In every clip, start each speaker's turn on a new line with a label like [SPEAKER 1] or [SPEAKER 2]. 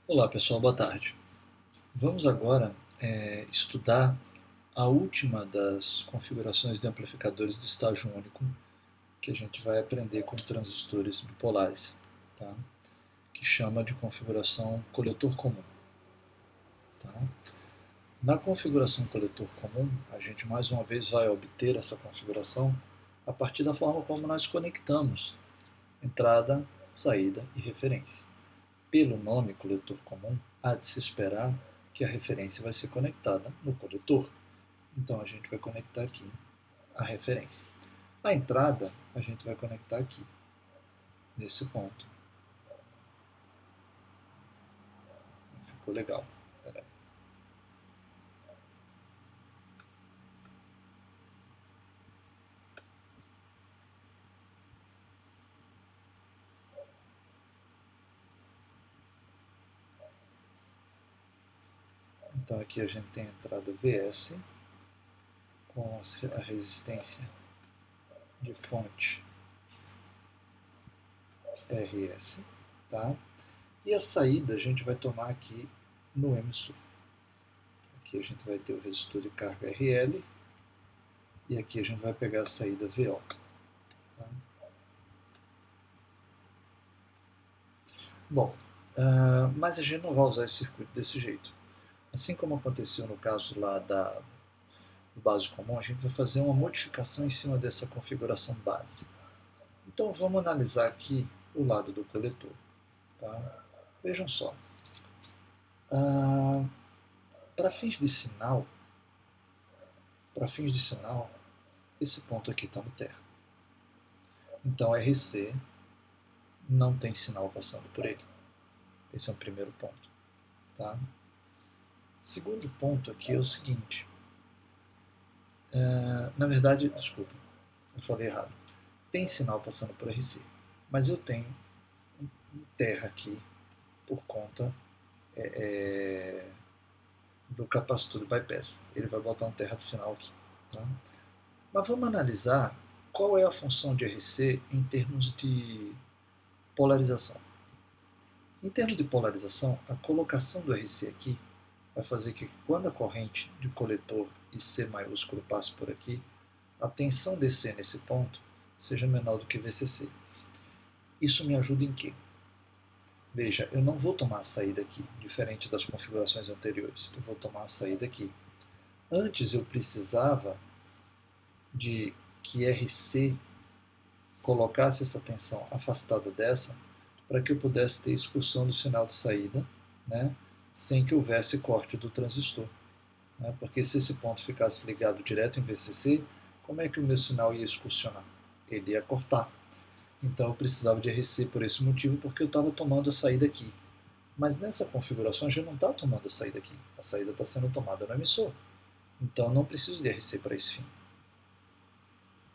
[SPEAKER 1] Olá pessoal, boa tarde. Vamos agora estudar a última das configurações de amplificadores de estágio único que a gente vai aprender com transistores bipolares, tá? Que chama de configuração coletor comum. Tá? Na configuração coletor comum, a gente mais uma vez vai obter essa configuração a partir da forma como nós conectamos entrada, saída e referência. Pelo nome coletor comum, há de se esperar que a referência vai ser conectada no coletor. Então a gente vai conectar aqui a referência. A entrada a gente vai conectar aqui, nesse ponto. Ficou legal. Pera. Então aqui a gente tem a entrada VS com a resistência de fonte RS, tá? E a saída a gente vai tomar aqui no emissor. Aqui a gente vai ter o resistor de carga RL e aqui a gente vai pegar a saída VO. Tá? Bom, mas a gente não vai usar esse circuito desse jeito. Assim como aconteceu no caso lá do base comum, a gente vai fazer uma modificação em cima dessa configuração base. Então vamos analisar aqui o lado do coletor. Tá? Vejam só. Para fins de sinal, esse ponto aqui está no terra. Então RC não tem sinal passando por ele. Esse é o primeiro ponto. Tá? Segundo ponto aqui é o seguinte. Na verdade, desculpa, eu falei errado. Tem sinal passando por RC, mas eu tenho um terra aqui por conta do capacitor de bypass. Ele vai botar um terra de sinal aqui. Tá? Mas vamos analisar qual é a função de RC em termos de polarização. Em termos de polarização, a colocação do RC aqui vai fazer que quando a corrente de coletor IC maiúsculo passe por aqui, a tensão DC nesse ponto seja menor do que VCC. Isso me ajuda em quê? Veja, eu não vou tomar a saída aqui, diferente das configurações anteriores. Eu vou tomar a saída aqui. Antes eu precisava de que RC colocasse essa tensão afastada dessa para que eu pudesse ter expulsão do sinal de saída, né, sem que houvesse corte do transistor. Né, porque se esse ponto ficasse ligado direto em VCC, como é que o meu sinal ia excursionar? Ele ia cortar. Então eu precisava de RC por esse motivo, porque eu estava tomando a saída aqui. Mas nessa configuração a gente não está tomando a saída aqui. A saída está sendo tomada no emissor. Então eu não preciso de RC para esse fim.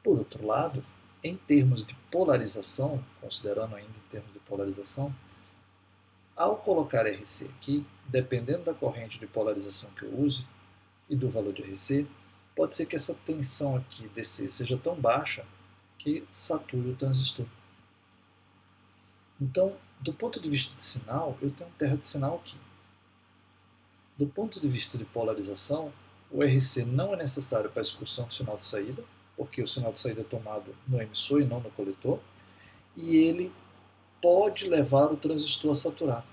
[SPEAKER 1] Por outro lado, em termos de polarização, considerando ainda em termos de polarização, ao colocar RC aqui, dependendo da corrente de polarização que eu use e do valor de RC, pode ser que essa tensão aqui DC seja tão baixa que sature o transistor. Então, do ponto de vista de sinal, eu tenho terra de sinal aqui. Do ponto de vista de polarização, o RC não é necessário para a excursão do sinal de saída, porque o sinal de saída é tomado no emissor e não no coletor, e ele pode levar o transistor a saturar.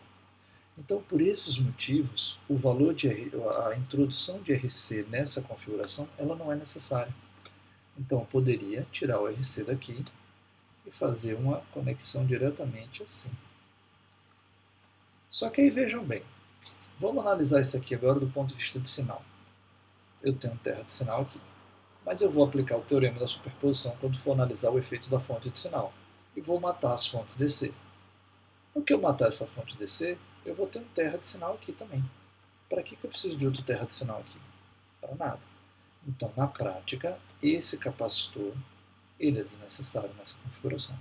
[SPEAKER 1] Então, por esses motivos, o valor a introdução de RC nessa configuração, ela não é necessária. Então, eu poderia tirar o RC daqui e fazer uma conexão diretamente assim. Só que aí vejam bem, vamos analisar isso aqui agora do ponto de vista de sinal. Eu tenho terra de sinal aqui, mas eu vou aplicar o teorema da superposição quando for analisar o efeito da fonte de sinal e vou matar as fontes DC. No que eu matar essa fonte DC, eu vou ter um terra de sinal aqui também. Para que eu preciso de outro terra de sinal aqui? Para nada. Então, na prática, esse capacitor ele é desnecessário nessa configuração.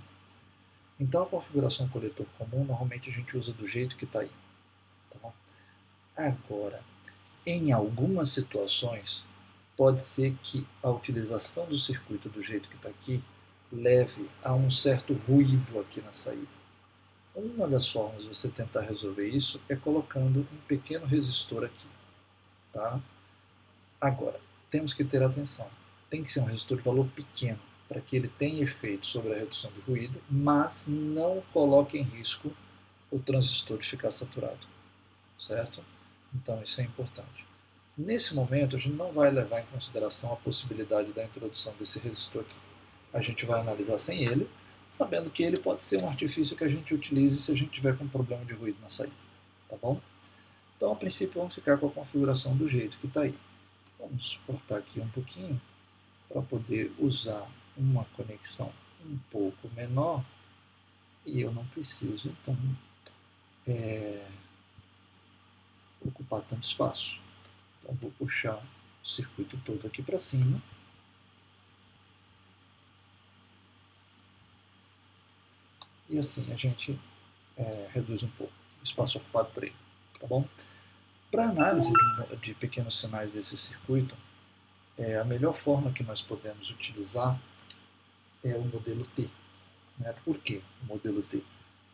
[SPEAKER 1] Então, a configuração coletor comum, normalmente a gente usa do jeito que está aí. Tá? Agora, em algumas situações, pode ser que a utilização do circuito do jeito que está aqui leve a um certo ruído aqui na saída. Uma das formas de você tentar resolver isso é colocando um pequeno resistor aqui, tá? Agora, temos que ter atenção. Tem que ser um resistor de valor pequeno, para que ele tenha efeito sobre a redução de ruído, mas não coloque em risco o transistor de ficar saturado, certo? Então isso é importante. Nesse momento, a gente não vai levar em consideração a possibilidade da introdução desse resistor aqui. A gente vai analisar sem ele, sabendo que ele pode ser um artifício que a gente utilize se a gente tiver com problema de ruído na saída, tá bom? Então, a princípio, vamos ficar com a configuração do jeito que está aí. Vamos cortar aqui um pouquinho para poder usar uma conexão um pouco menor e eu não preciso, então, ocupar tanto espaço. Então, vou puxar o circuito todo aqui para cima. E assim a gente reduz um pouco o espaço ocupado por ele, tá bom? Para análise de pequenos sinais desse circuito, a melhor forma que nós podemos utilizar é o modelo T. Né? Por que o modelo T?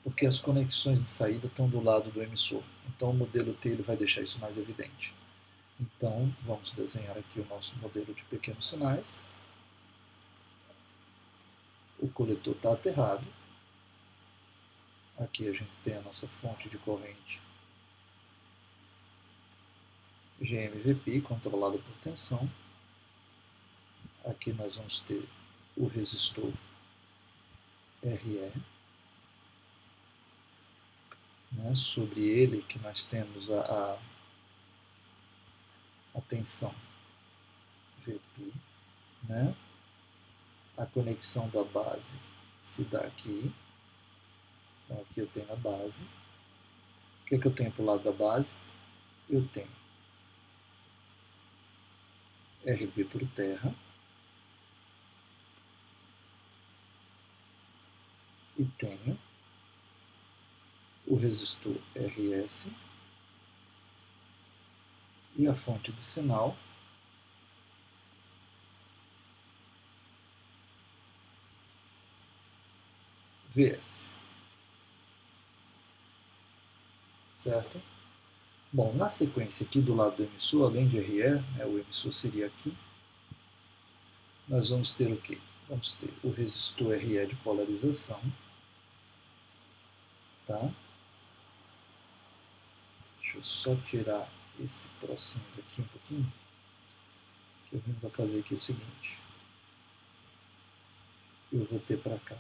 [SPEAKER 1] Porque as conexões de saída estão do lado do emissor. Então o modelo T ele vai deixar isso mais evidente. Então vamos desenhar aqui o nosso modelo de pequenos sinais. O coletor está aterrado. Aqui a gente tem a nossa fonte de corrente GMVP, controlada por tensão. Aqui nós vamos ter o resistor RE. Né? Sobre ele que nós temos a tensão VP. Né? A conexão da base se dá aqui. Então aqui eu tenho a base. O que eu tenho para o lado da base? Eu tenho RB por terra e tenho o resistor RS e a fonte de sinal VS. Certo? Bom, na sequência aqui do lado do emissor, além de RE, né, o emissor seria aqui, nós vamos ter o quê? Vamos ter o resistor RE de polarização, tá? Deixa eu só tirar esse trocinho daqui um pouquinho, que eu vou fazer aqui o seguinte, eu vou ter para cá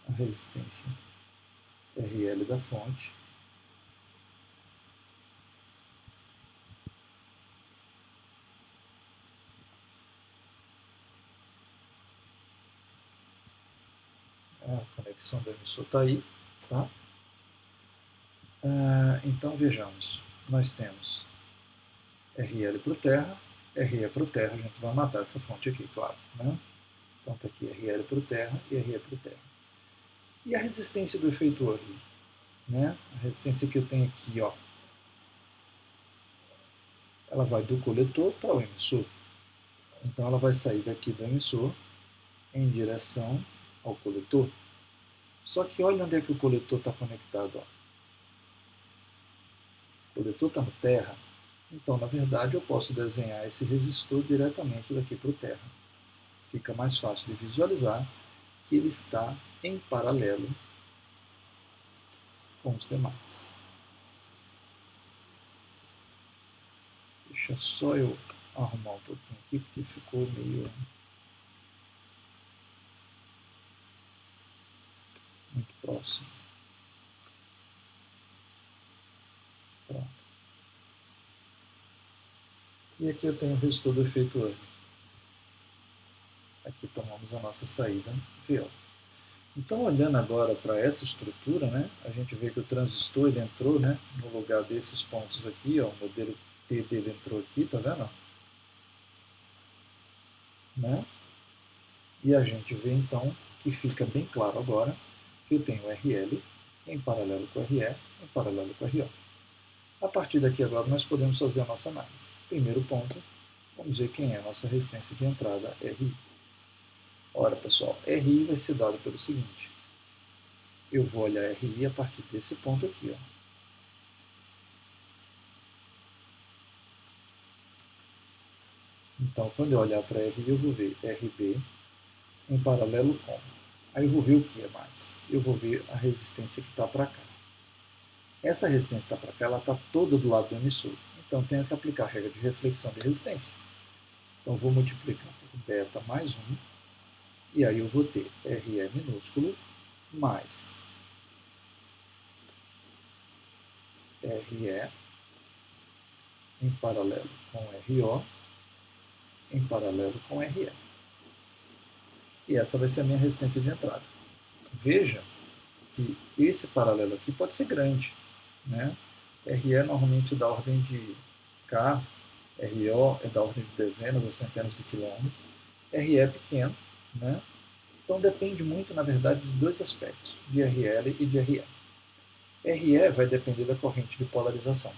[SPEAKER 1] a resistência RL da fonte, a conexão do emissor está aí, tá? Então vejamos, nós temos RL para o terra, RE para o terra, a gente vai matar essa fonte aqui, claro, né? Então está aqui RL para o terra e RE para o terra. E a resistência do efeito Hurley? Né? A resistência que eu tenho aqui, ó, ela vai do coletor para o emissor. Então ela vai sair daqui do emissor em direção ao coletor. Só que olha onde é que o coletor está conectado. Ó. O coletor está no terra. Então, na verdade, eu posso desenhar esse resistor diretamente daqui para o terra. Fica mais fácil de visualizar que ele está em paralelo com os demais. Deixa só eu arrumar um pouquinho aqui, porque ficou meio muito próximo. Pronto. E aqui eu tenho o resistor do efeito Hurley. Aqui tomamos a nossa saída VO. Então, olhando agora para essa estrutura, né, a gente vê que o transistor ele entrou, né, no lugar desses pontos aqui, ó, o modelo T dele entrou aqui, tá vendo? Né? E a gente vê então que fica bem claro agora que eu tenho RL em paralelo com RE, em paralelo com RO. A partir daqui agora nós podemos fazer a nossa análise. Primeiro ponto, vamos ver quem é a nossa resistência de entrada RI. Ora, pessoal, RI vai ser dado pelo seguinte. eu vou olhar RI a partir desse ponto aqui. Ó. Então, quando eu olhar para RI, eu vou ver RB em paralelo com. Aí eu vou ver o que é mais? Eu vou ver a resistência que está para cá. Essa resistência que está para cá, ela está toda do lado do emissor. Então, tenho que aplicar a regra de reflexão de resistência. Então, vou multiplicar por beta mais 1, e aí eu vou ter RE minúsculo mais RE em paralelo com RO em paralelo com RE. E essa vai ser a minha resistência de entrada. Veja que esse paralelo aqui pode ser grande. Né? RE normalmente da ordem de K, RO é da ordem de dezenas a centenas de quilômetros, RE é pequeno, né? Então depende muito, na verdade, de dois aspectos, de RL e de RE. RE vai depender da corrente de polarização.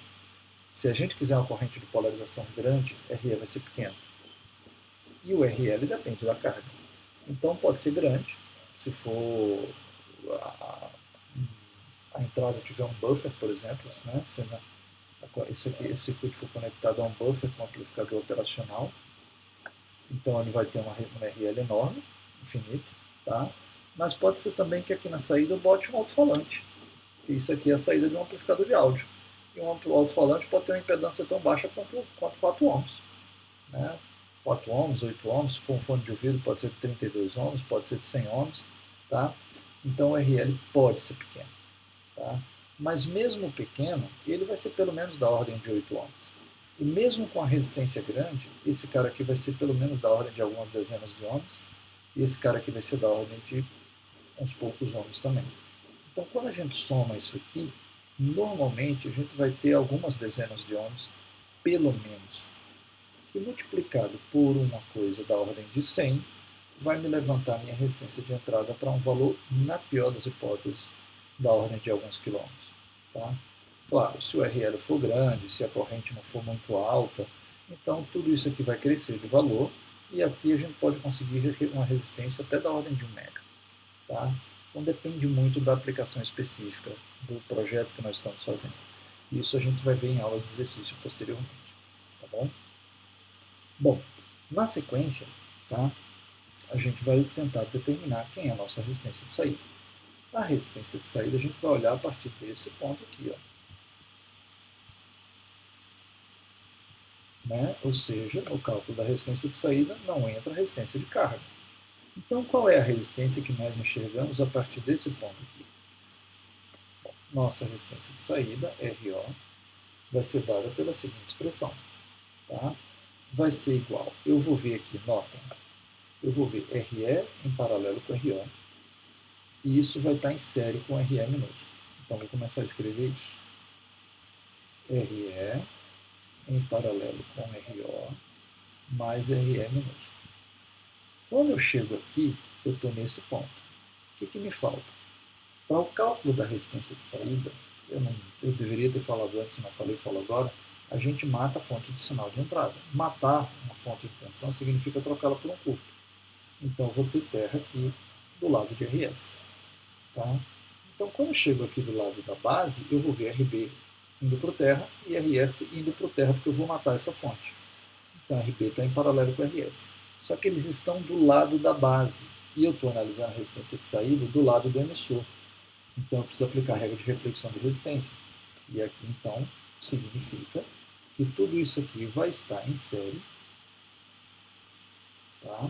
[SPEAKER 1] Se a gente quiser uma corrente de polarização grande, RE vai ser pequeno. E o RL depende da carga. Então pode ser grande, se for a entrada tiver um buffer, por exemplo, né? Se esse circuito for conectado a um buffer com um amplificador operacional, então ele vai ter uma RL enorme, infinita, tá? Mas pode ser também que aqui na saída eu bote um alto-falante, que isso aqui é a saída de um amplificador de áudio. E um alto-falante pode ter uma impedância tão baixa quanto 4 ohms. Né? 4 ohms, 8 ohms, se for um fone de ouvido pode ser de 32 ohms, pode ser de 100 ohms, tá? Então o RL pode ser pequeno. Tá? Mas mesmo pequeno, ele vai ser pelo menos da ordem de 8 ohms. E mesmo com a resistência grande, esse cara aqui vai ser pelo menos da ordem de algumas dezenas de ohms, e esse cara aqui vai ser da ordem de uns poucos ohms também. Então, quando a gente soma isso aqui, normalmente a gente vai ter algumas dezenas de ohms, pelo menos, que multiplicado por uma coisa da ordem de 100, vai me levantar minha resistência de entrada para um valor, na pior das hipóteses, da ordem de alguns quilômetros. Tá? Claro, se o RL for grande, se a corrente não for muito alta, então tudo isso aqui vai crescer de valor, e aqui a gente pode conseguir uma resistência até da ordem de 1 mega. Tá? Então depende muito da aplicação específica do projeto que nós estamos fazendo. Isso a gente vai ver em aulas de exercício posteriormente. Tá bom? Bom, na sequência, tá, a gente vai tentar determinar quem é a nossa resistência de saída. A resistência de saída a gente vai olhar a partir desse ponto aqui. Ó. Né? Ou seja, no cálculo da resistência de saída não entra a resistência de carga. Então, qual é a resistência que nós enxergamos a partir desse ponto aqui? Bom, nossa resistência de saída, RO, vai ser dada pela seguinte expressão. Tá? Vai ser igual, eu vou ver aqui, notem, eu vou ver RE em paralelo com RO, e isso vai estar em série com RE minúsculo. Então, vou começar a escrever isso. RE em paralelo com RO mais RE minúsculo. Quando eu chego aqui, eu estou nesse ponto. O que me falta? Para o cálculo da resistência de saída, eu deveria ter falado antes, não falei, falo agora, a gente mata a fonte de sinal de entrada. Matar uma fonte de tensão significa trocá-la por um curto. Então, eu vou ter terra aqui do lado de RS. Tá? Então, quando eu chego aqui do lado da base, eu vou ver RB indo para o terra e RS indo para o terra, porque eu vou matar essa fonte. Então, RB está em paralelo com RS. Só que eles estão do lado da base. E eu estou analisando a resistência de saída do lado do emissor. Então, eu preciso aplicar a regra de reflexão de resistência. E aqui, então, significa que tudo isso aqui vai estar em série. Tá?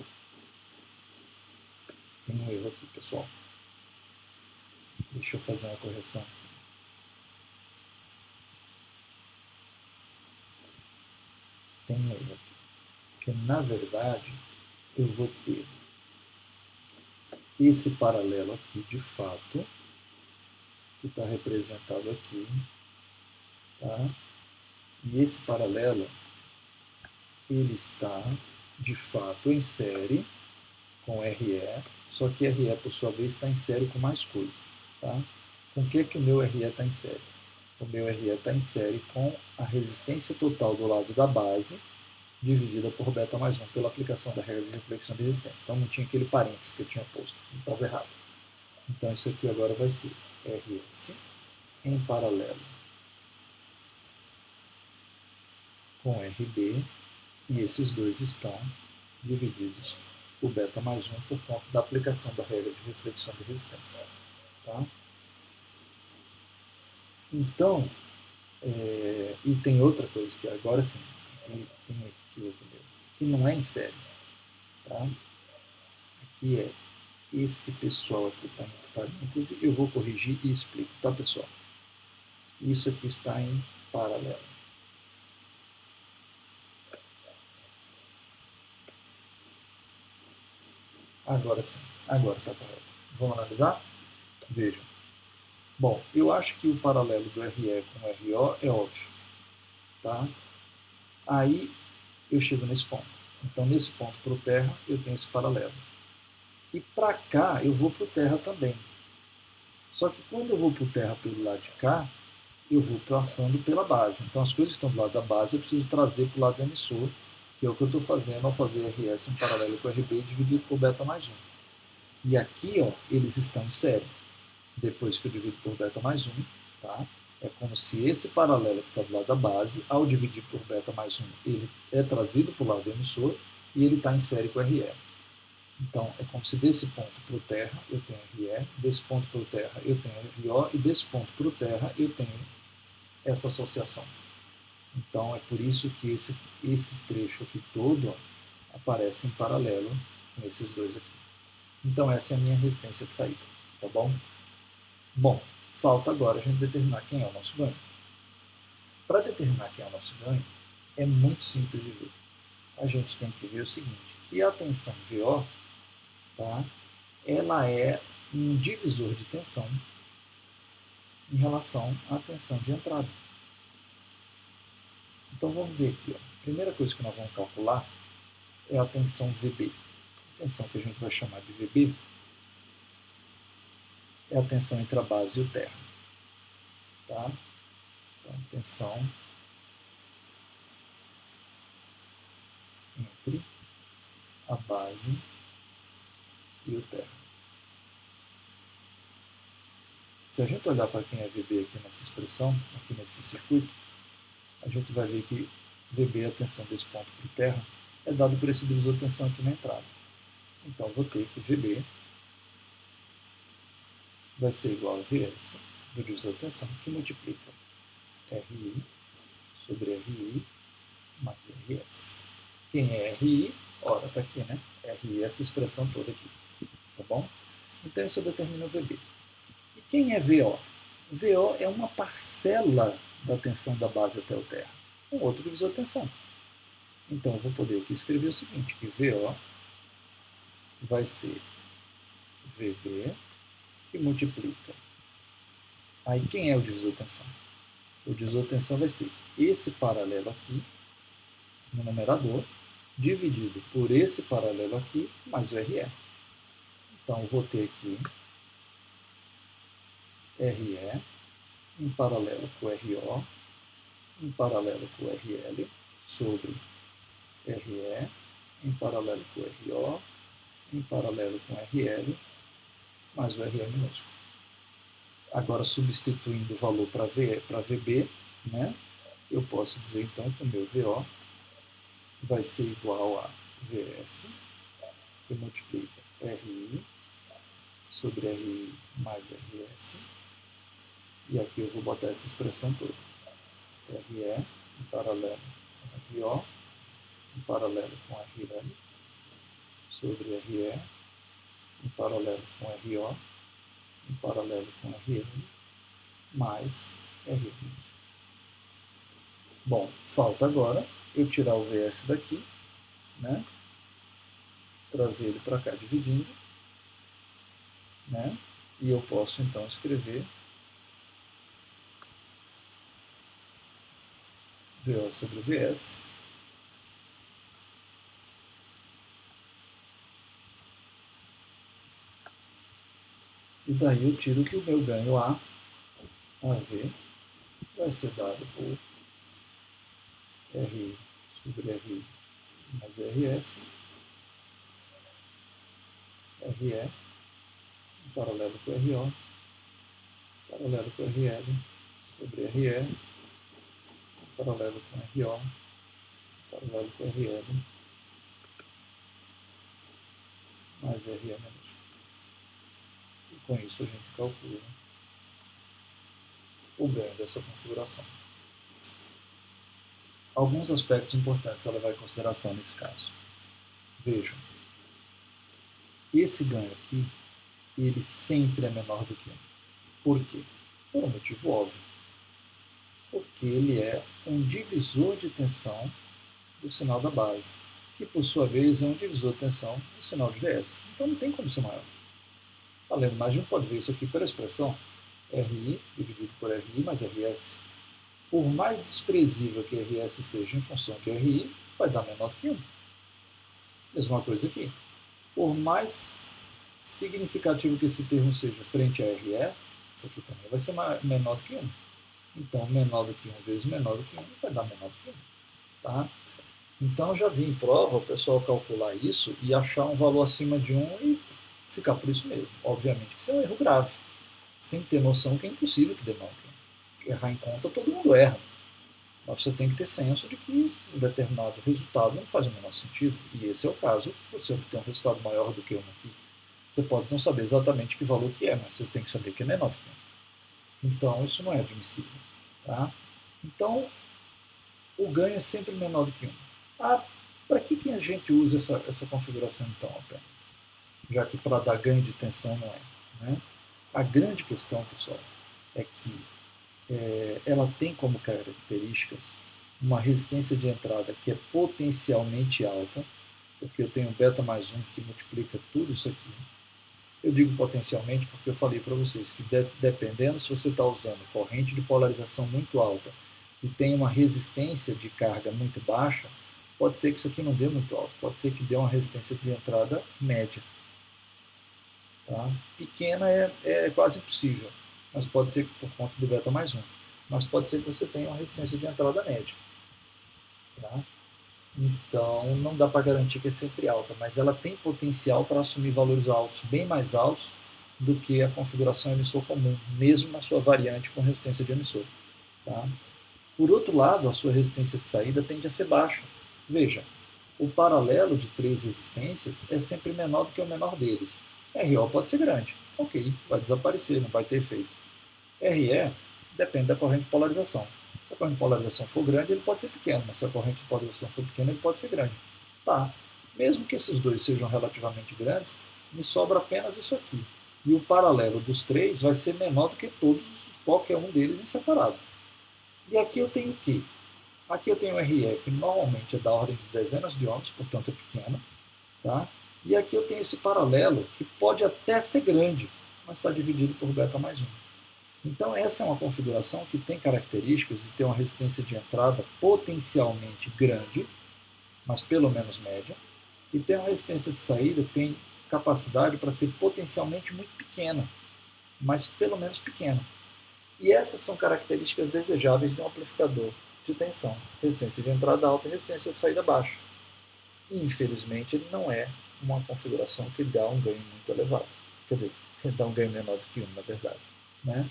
[SPEAKER 1] Tem um erro aqui, pessoal. Deixa eu fazer uma correção. Tem um erro aqui. Porque, na verdade, eu vou ter esse paralelo aqui, de fato, que está representado aqui. Tá? E esse paralelo, ele está, de fato, em série com RE, só que RE, por sua vez, está em série com mais coisa. Tá? Com o que o meu RE está em série? O meu RE está em série com a resistência total do lado da base, dividida por beta mais 1, pela aplicação da regra de reflexão de resistência. Então não tinha aquele parênteses que eu tinha posto, não estava errado. Então isso aqui agora vai ser RS em paralelo com RB, e esses dois estão divididos por beta mais 1 por conta da aplicação da regra de reflexão de resistência. Tá? Então, e tem outra coisa que agora sim, aqui tem um equívoco meu, que não é em série. Tá? Aqui é esse pessoal aqui está entre parênteses, eu vou corrigir e explico, tá pessoal? Isso aqui está em paralelo. Agora sim, agora está correto. Vamos analisar? Vejam. Bom, eu acho que o paralelo do RE com o RO é óbvio. Tá? Aí eu chego nesse ponto. Então, nesse ponto para o terra, eu tenho esse paralelo. E para cá, eu vou para o terra também. Só que quando eu vou para o terra pelo lado de cá, eu vou passando pela base. Então, as coisas que estão do lado da base, eu preciso trazer para o lado do emissor, que é o que eu estou fazendo ao fazer RS em paralelo com RB dividido por beta mais 1. E aqui, ó, eles estão em série. Depois que eu divido por beta mais 1, tá? É como se esse paralelo que está do lado da base, ao dividir por beta mais 1, ele é trazido para o lado do emissor e ele está em série com RE. Então, é como se desse ponto para o terra eu tenho RE, desse ponto para o terra eu tenho RO, e desse ponto para o terra eu tenho essa associação. Então, é por isso que esse trecho aqui todo ó, aparece em paralelo com esses dois aqui. Então, essa é a minha resistência de saída, tá bom? Bom, falta agora a gente determinar quem é o nosso ganho. Para determinar quem é o nosso ganho, é muito simples de ver. A gente tem que ver o seguinte, que a tensão VO, tá, ela é um divisor de tensão em relação à tensão de entrada. Então vamos ver aqui. Ó. A primeira coisa que nós vamos calcular é a tensão VB. A tensão que a gente vai chamar de VB é a tensão entre a base e o terra. Tá? Então, tensão entre a base e o terra. Se a gente olhar para quem é VB aqui nessa expressão, aqui nesse circuito, a gente vai ver que VB, a tensão desse ponto para o terra, é dado por esse divisor de tensão aqui na entrada. Então, vou ter que VB vai ser igual a VS do divisor de tensão, que multiplica RI sobre RI mais RS. Quem é RI? Ora, está aqui, né? RI é essa expressão toda aqui. Tá bom? Então, isso determina o VB. E quem é VO? VO é uma parcela da tensão da base até o terra. Um outro divisor de tensão. Então, eu vou poder aqui escrever o seguinte, que VO vai ser VB, que multiplica. Aí, quem é o divisor de tensão? O divisor de tensão vai ser esse paralelo aqui, no numerador, dividido por esse paralelo aqui, mais o RE. Então, eu vou ter aqui RE em paralelo com RO, em paralelo com RL, sobre RE, em paralelo com RO, em paralelo com RL, mais o RE minúsculo. Agora, substituindo o valor para VB, né, eu posso dizer então que o meu VO vai ser igual a VS, que multiplica RI sobre RI mais RS. E aqui eu vou botar essa expressão toda. RE em paralelo com RO, em paralelo com RL, sobre RE, em paralelo com RO, em paralelo com RL, mais RL. Bom, falta agora eu tirar o VS daqui, né? Trazer ele para cá dividindo, né? E eu posso então escrever VO sobre VS e daí eu tiro que o meu ganho AV vai ser dado por RI sobre RI mais RS, RE paralelo com RO, paralelo com RL, sobre RE, paralelo com RO, paralelo com RL, mais RE menos. E com isso a gente calcula o ganho dessa configuração. Alguns aspectos importantes a levar em consideração nesse caso. Vejam, esse ganho aqui, ele sempre é menor do que 1. Por quê? Por um motivo óbvio. Porque ele é um divisor de tensão do sinal da base, que por sua vez é um divisor de tensão do sinal de VS. Então não tem como ser maior. Além mais, a gente pode ver isso aqui pela expressão RI dividido por RI mais RS. Por mais desprezível que RS seja em função de RI, vai dar menor do que 1. Mesma coisa aqui. Por mais significativo que esse termo seja frente a RE, isso aqui também vai ser menor do que 1. Então, menor do que 1 vezes menor do que 1 vai dar menor do que 1. Tá? Então, eu já vi em prova o pessoal calcular isso e achar um valor acima de 1 e ficar por isso mesmo. Obviamente que isso é um erro grave. Você tem que ter noção que é impossível que dê mal. Errar em conta, todo mundo erra. Mas você tem que ter senso de que um determinado resultado não faz o menor sentido. E esse é o caso. Você obter um resultado maior do que 1 aqui. Você pode não saber exatamente que valor que é, mas você tem que saber que é menor do que 1. Então, isso não é admissível. Tá? Então, o ganho é sempre menor do que 1. Para que a gente usa essa configuração então apenas? Já que para dar ganho de tensão não é. Né? A grande questão, pessoal, é que ela tem como características uma resistência de entrada que é potencialmente alta, porque eu tenho beta mais 1 que multiplica tudo isso aqui. Eu digo potencialmente porque eu falei para vocês que dependendo se você está usando corrente de polarização muito alta e tem uma resistência de carga muito baixa, pode ser que isso aqui não dê muito alto, pode ser que dê uma resistência de entrada média. Tá? Pequena é quase impossível, mas pode ser que por conta do beta mais 1. Mas pode ser que você tenha uma resistência de entrada média. Tá? Então, não dá para garantir que é sempre alta, mas ela tem potencial para assumir valores altos, bem mais altos do que a configuração emissor comum, mesmo na sua variante com resistência de emissor. Tá? Por outro lado, a sua resistência de saída tende a ser baixa. Veja, o paralelo de 3 resistências é sempre menor do que o menor deles. RO pode ser grande, ok, vai desaparecer, não vai ter efeito. RE depende da corrente de polarização. Se a corrente de polarização for grande, ele pode ser pequeno, mas se a corrente de polarização for pequena, ele pode ser grande. Tá, mesmo que esses dois sejam relativamente grandes, me sobra apenas isso aqui. E o paralelo dos 3 vai ser menor do que qualquer um deles em separado. E aqui eu tenho o quê? Aqui eu tenho RE, que normalmente é da ordem de dezenas de ohms, portanto é pequeno. Tá? E aqui eu tenho esse paralelo, que pode até ser grande, mas está dividido por beta mais 1. Então essa é uma configuração que tem características de ter uma resistência de entrada potencialmente grande, mas pelo menos média, e tem uma resistência de saída que tem capacidade para ser potencialmente muito pequena, mas pelo menos pequena. E essas são características desejáveis de um amplificador de tensão, resistência de entrada alta e resistência de saída baixa. E infelizmente ele não é uma configuração que dá um ganho muito elevado. Quer dizer, dá um ganho menor do que 1, na verdade. Né?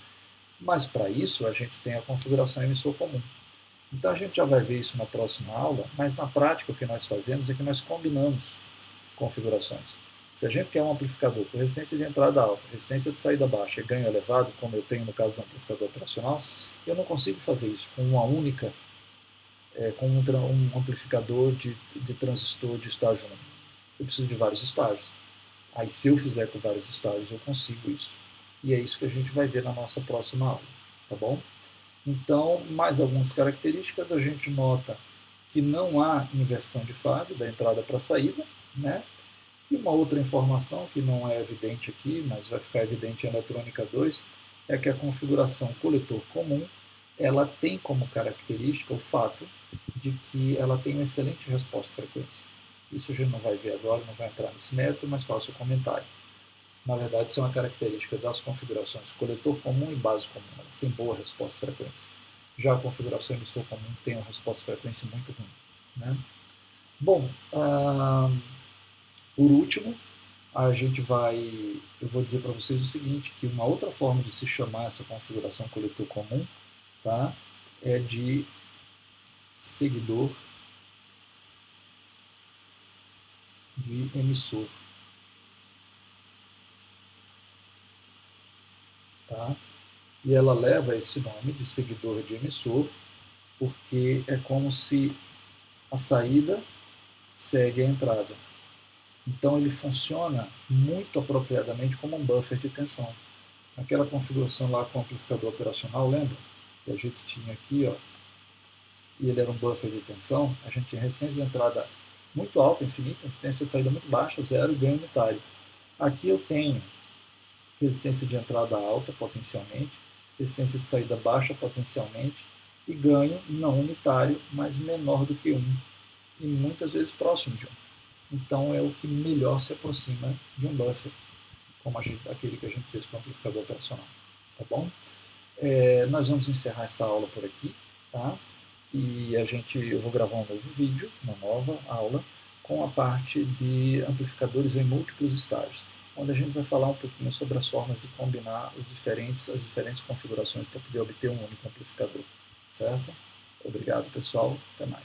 [SPEAKER 1] Mas para isso a gente tem a configuração emissor comum. Então a gente já vai ver isso na próxima aula, mas na prática o que nós fazemos é que nós combinamos configurações. Se a gente quer um amplificador com resistência de entrada alta, resistência de saída baixa e ganho elevado, como eu tenho no caso do amplificador operacional, eu não consigo fazer isso com uma única, com um amplificador de transistor de estágio 1. Eu preciso de vários estágios. Aí se eu fizer com vários estágios, eu consigo isso. E é isso que a gente vai ver na nossa próxima aula, tá bom? Então, mais algumas características, a gente nota que não há inversão de fase da entrada para a saída, né? E uma outra informação que não é evidente aqui, mas vai ficar evidente em eletrônica 2, é que a configuração coletor comum, ela tem como característica o fato de que ela tem uma excelente resposta à frequência. Isso a gente não vai ver agora, não vai entrar nesse mérito, mas faço o comentário. Na verdade, isso é uma característica das configurações coletor comum e base comum. Elas têm boa resposta à frequência. Já a configuração emissor comum tem uma resposta à frequência muito ruim. Né? Bom, por último, eu vou dizer para vocês o seguinte, que uma outra forma de se chamar essa configuração coletor comum, tá, é de seguidor de emissor. Tá? E ela leva esse nome de seguidor de emissor porque é como se a saída segue a entrada. Então ele funciona muito apropriadamente como um buffer de tensão. Aquela configuração lá com o amplificador operacional, lembra? Que a gente tinha aqui, ó, e ele era um buffer de tensão, a gente tinha resistência de entrada muito alta, infinita, resistência de saída muito baixa, zero e ganho unitário. Aqui eu tenho resistência de entrada alta potencialmente, resistência de saída baixa potencialmente e ganho não unitário, mas menor do que 1 e muitas vezes próximo de 1. Então é o que melhor se aproxima de um buffer, como aquele que a gente fez com o amplificador operacional. Tá bom? Nós vamos encerrar essa aula por aqui, tá? E eu vou gravar um novo vídeo, uma nova aula, com a parte de amplificadores em múltiplos estágios, onde a gente vai falar um pouquinho sobre as formas de combinar as diferentes configurações para poder obter um único amplificador, certo? Obrigado, pessoal. Até mais.